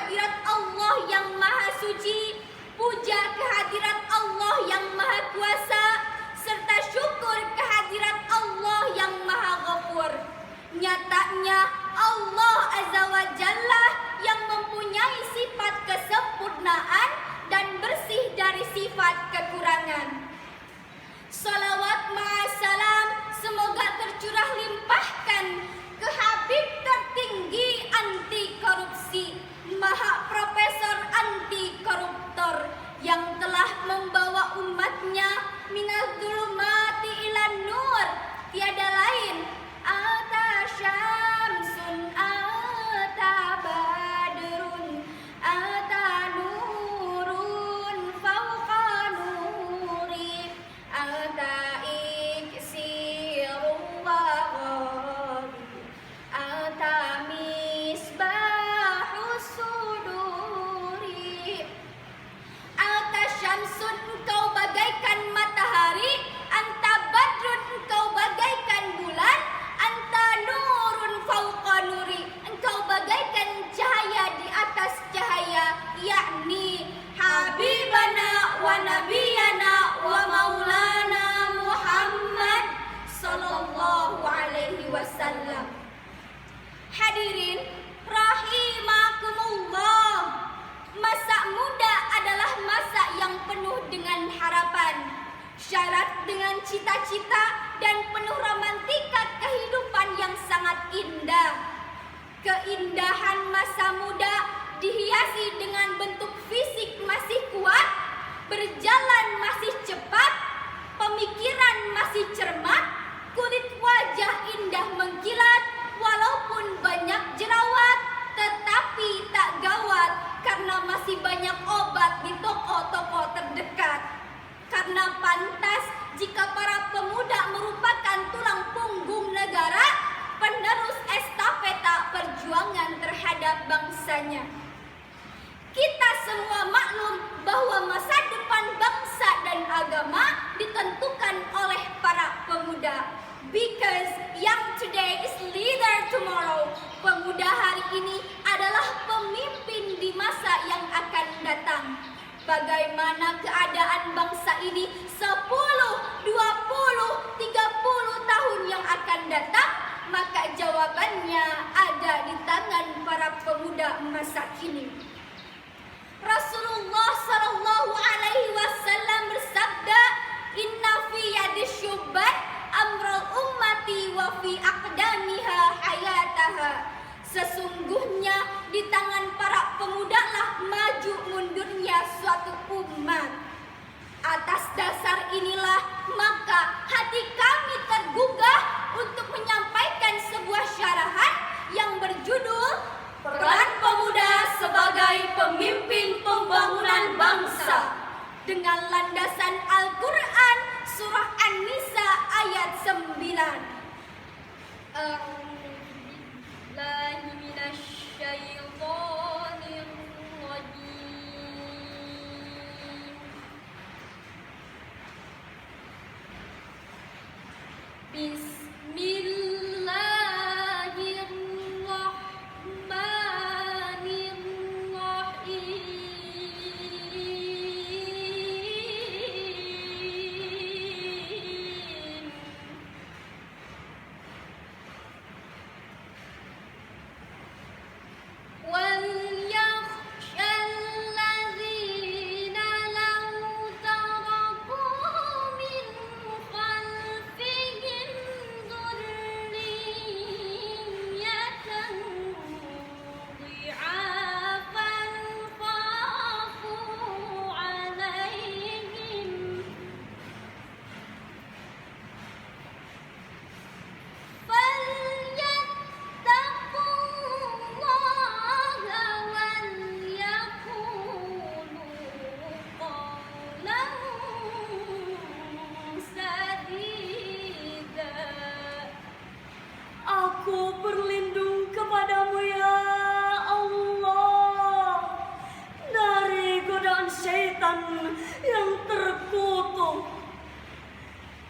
kehadirat Allah yang Maha Suci, puja kehadirat Allah yang Maha Kuasa, serta syukur kehadirat Allah yang Maha Ghafur. Nyatanya Allah Azza wa Jalla yang mempunyai sifat kesempurnaan dan bersih dari sifat kekurangan. Salawat ma'asalam semoga tercurah limpahkan ke Habib tertinggi anti korupsi, Maha Profesor anti koruptor yang telah membawa umatnya minal dzulumati ilan nur, tiada lain ata syamsun ata badrun ata nurun fawqa nuri ata iksirun wa ghabi ata misbahus suduri. Anta syamsun, engkau bagaikan matahari, anta badrun, engkau bagaikan bulan, anta nurun fauqa nuri, engkau bagaikan cahaya di atas cahaya, yakni Habibana wa Nabiyana wa Maulana Muhammad sallallahu alaihi wasallam. Hadirin rahimakumullah, masa muda adalah masa yang penuh dengan harapan, syarat dengan cita-cita dan penuh romantika kehidupan yang sangat indah. Keindahan masa muda dihiasi dengan bentuk fisik masih kuat, berjalan masih cepat, pemikiran masih cermat, kulit wajah indah mengkilat, walaupun banyak jerawat, tetapi tak gawat karena masih banyak obat di toko-toko terdekat. Karena pantas jika para pemuda merupakan tulang punggung negara, penerus estafeta perjuangan terhadap bangsanya. Kita semua maklum bahwa masa depan bangsa dan agama ditentukan oleh para pemuda. Because young today is leader tomorrow. Pemuda hari ini adalah pemimpin di masa yang akan datang. Bagaimana keadaan bangsa ini 10, 20, 30 tahun yang akan datang? Maka jawabannya ada di tangan para pemuda masa kini. Rasulullah sallallahu alaihi wasallam bersabda, "Inna fi yadis syubban amral ummati wa fi aqdamiha hayataha." Sesungguhnya di tangan para pemuda lah maju mundurnya suatu umat. Atas dasar inilah maka hati kami tergugah untuk menyampaikan sebuah syarahan yang berjudul Peran Pemuda sebagai Pemimpin Pembangunan Bangsa, dengan landasan Al-Quran Surah An-Nisa ayat 9.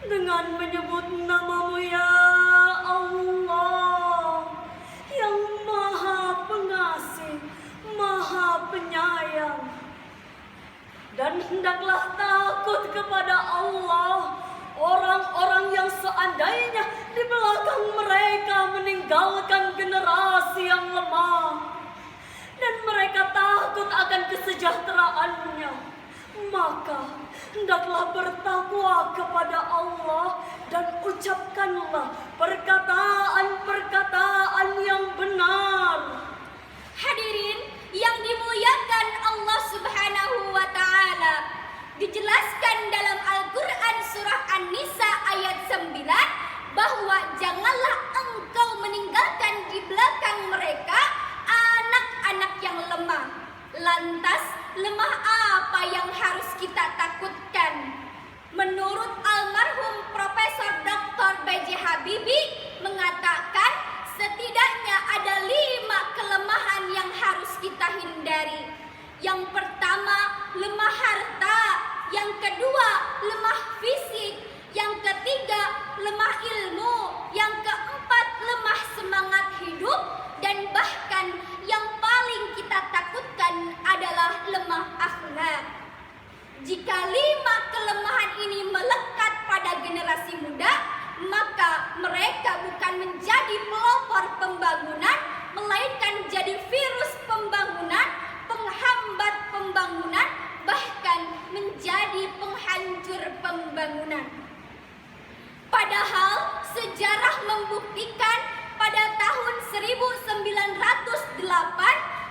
dengan menyebut nama-Mu ya Allah, yang Maha Pengasih, Maha takut akan kesejahteraannya, maka hendaklah bertakwa kepada Allah dan ucapkanlah perkataan-perkataan yang benar. Hadirin yang dimuliakan Allah Subhanahu wa taala, dijelaskan dalam Al-Qur'an surah An-Nisa ayat 9 bahwa janganlah engkau meninggalkan di belakang mereka anak-anak yang lemah. Lantas, lemah apa yang harus kita takutkan? Menurut almarhum Profesor Dr. B.J. Habibie mengatakan setidaknya ada 5 kelemahan yang harus kita hindari. Yang pertama, lemah harta. Yang kedua, lemah fisik. Yang ketiga, lemah ilmu. Yang keempat, lemah semangat hidup. Dan bahkan yang paling kita takutkan adalah lemah akhlak. Jika 5 kelemahan ini melekat pada generasi muda, maka mereka bukan menjadi pelopor pembangunan, melainkan jadi virus pembangunan, penghambat pembangunan, bahkan menjadi penghancur pembangunan. Padahal sejarah membuktikan pada tahun 1908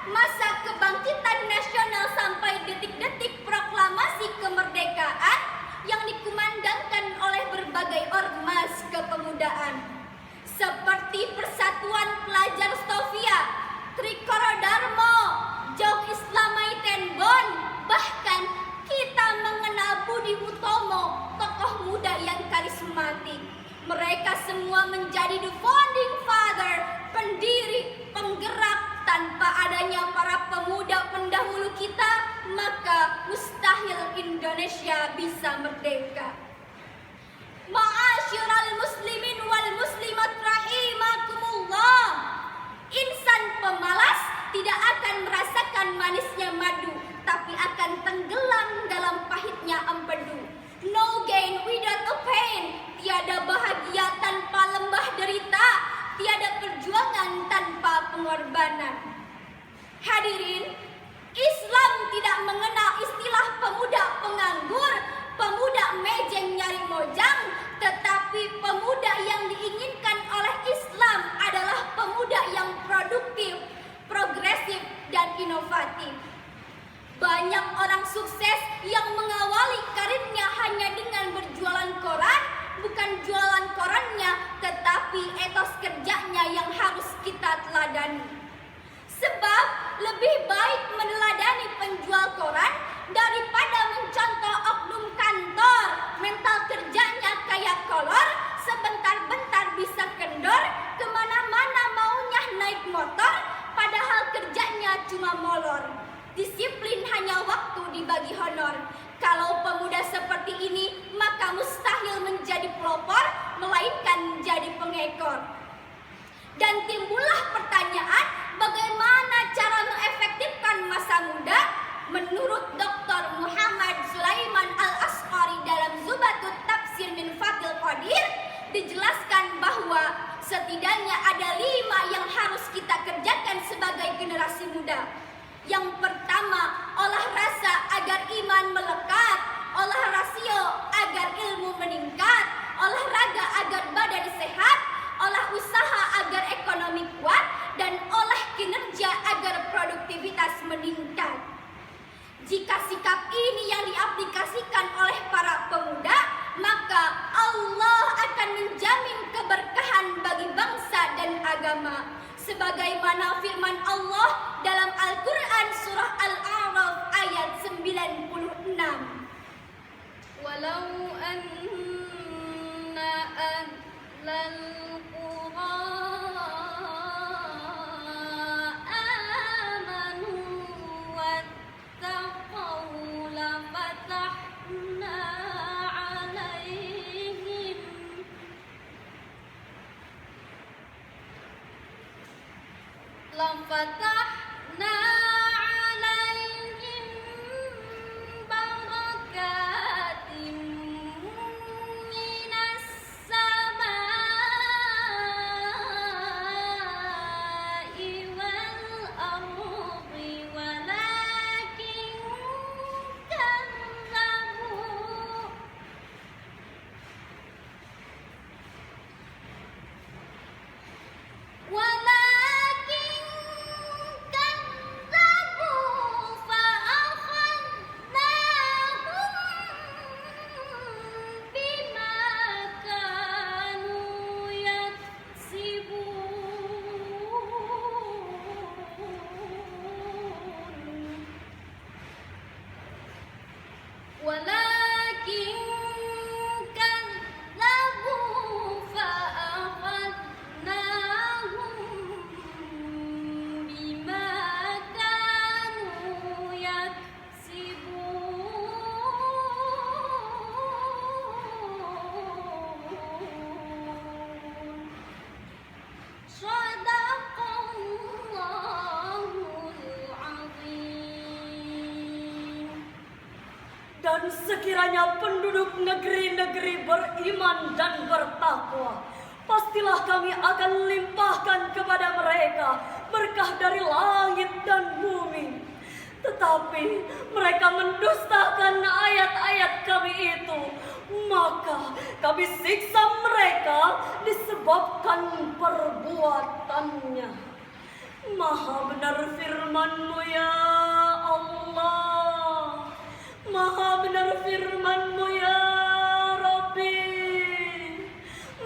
masa kebangkitan nasional sampai detik-detik proklamasi kemerdekaan yang dikumandangkan oleh berbagai ormas kepemudaan seperti Persatuan Pelajar Stovia, Trikoro Darmo, Jog Islamaiten Bon, bahkan kita mengenal Budi Utomo, tokoh muda yang karismatik. Mereka semua menjadi the founding father, pendiri, penggerak. Tanpa adanya para pemuda pendahulu kita, maka mustahil Indonesia bisa merdeka. Ma'asyiral muslimin wal muslimat rahimakumullah. Insan pemalas tidak akan merasakan manisnya madu, tapi akan tenggelam dalam pahitnya empedu. No gain without a pain. Tiada bahagia tanpa lembah derita. Tiada perjuangan tanpa pengorbanan. Hadirin, Islam tidak mengenal istilah pemuda penganggur, pemuda mejeng nyari mojang, tetapi pemuda yang diinginkan oleh Islam adalah pemuda yang produktif, progresif, dan inovatif. Banyak orang sukses yang mengawali karirnya hanya dengan berjualan koran, bukan jualan korannya, tetapi etos kerjanya yang harus kita teladani. Sebab lebih baik meneladani penjual koran daripada mencontoh oknum kantor. Mental kerjanya kayak kolor, sebentar-bentar bisa kendor, kemana-mana maunya naik motor, padahal kerjanya cuma molor. Disiplin hanya waktu dibagi honor. Kalau pemuda seperti ini, maka mustahil menjadi pelopor, melainkan jadi pengekor. Dan timbullah pertanyaan, bagaimana cara mengefektifkan masa muda? Menurut Dr. Muhammad Sulaiman Al-Asqari dalam Zubatut Tafsir min Fathil Qadir, dijelaskan bahwa setidaknya ada 5 yang harus kita kerjakan sebagai generasi muda. Yang pertama, olah rasa agar iman melekat, olah rasio agar ilmu meningkat, olahraga agar badan sehat, olah usaha agar ekonomi kuat, dan olah kinerja agar produktivitas meningkat. Jika sikap ini yang diaplikasikan oleh para pemuda, maka Allah akan menjamin keberkahan bagi bangsa dan agama. Sebagaimana firman Allah dalam Al-Quran surah Al-A'raf ayat 96. Walau anna ahlal qura amanu wattaqaw lafatahna alaihim barakatim minas samai wal ardi walakin Dan sekiranya penduduk negeri-negeri beriman dan bertakwa, pastilah kami akan limpahkan kepada mereka berkah dari langit dan bumi. Tetapi mereka mendustakan ayat-ayat kami itu, maka kami siksa mereka disebabkan perbuatannya. Maha benar firman-Mu ya Allah, Maha benar firman-Mu ya Rabbi,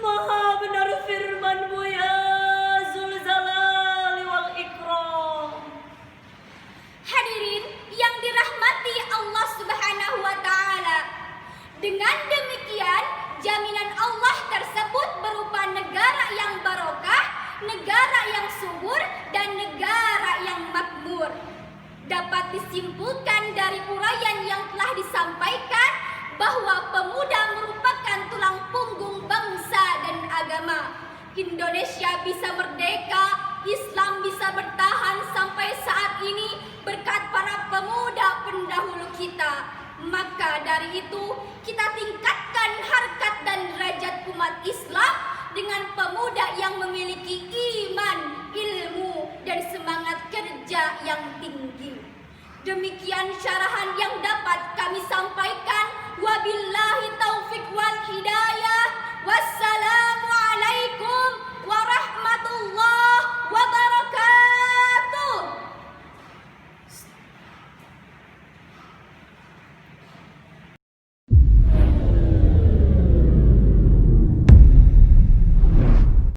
Maha benar firman-Mu ya Zul Jalali wal Ikram. Hadirin yang dirahmati Allah Subhanahu wa taala. Dengan demikian, jaminan Allah tersebut berupa negara yang barokah, negara yang subur, dan negara yang makmur. Dapat disimpulkan dari uraian yang telah disampaikan bahwa pemuda merupakan tulang punggung bangsa dan agama. Indonesia bisa merdeka, Islam bisa bertahan sampai saat ini berkat para pemuda pendahulu kita. Maka dari itu, kita tingkatkan harkat dan derajat umat Islam dengan pemuda yang memiliki iman, ilmu, dan semangat kerja yang tinggi. Demikian syarahan yang dapat kami sampaikan. Wabillahi taufiq wal hidayah. Wassalam.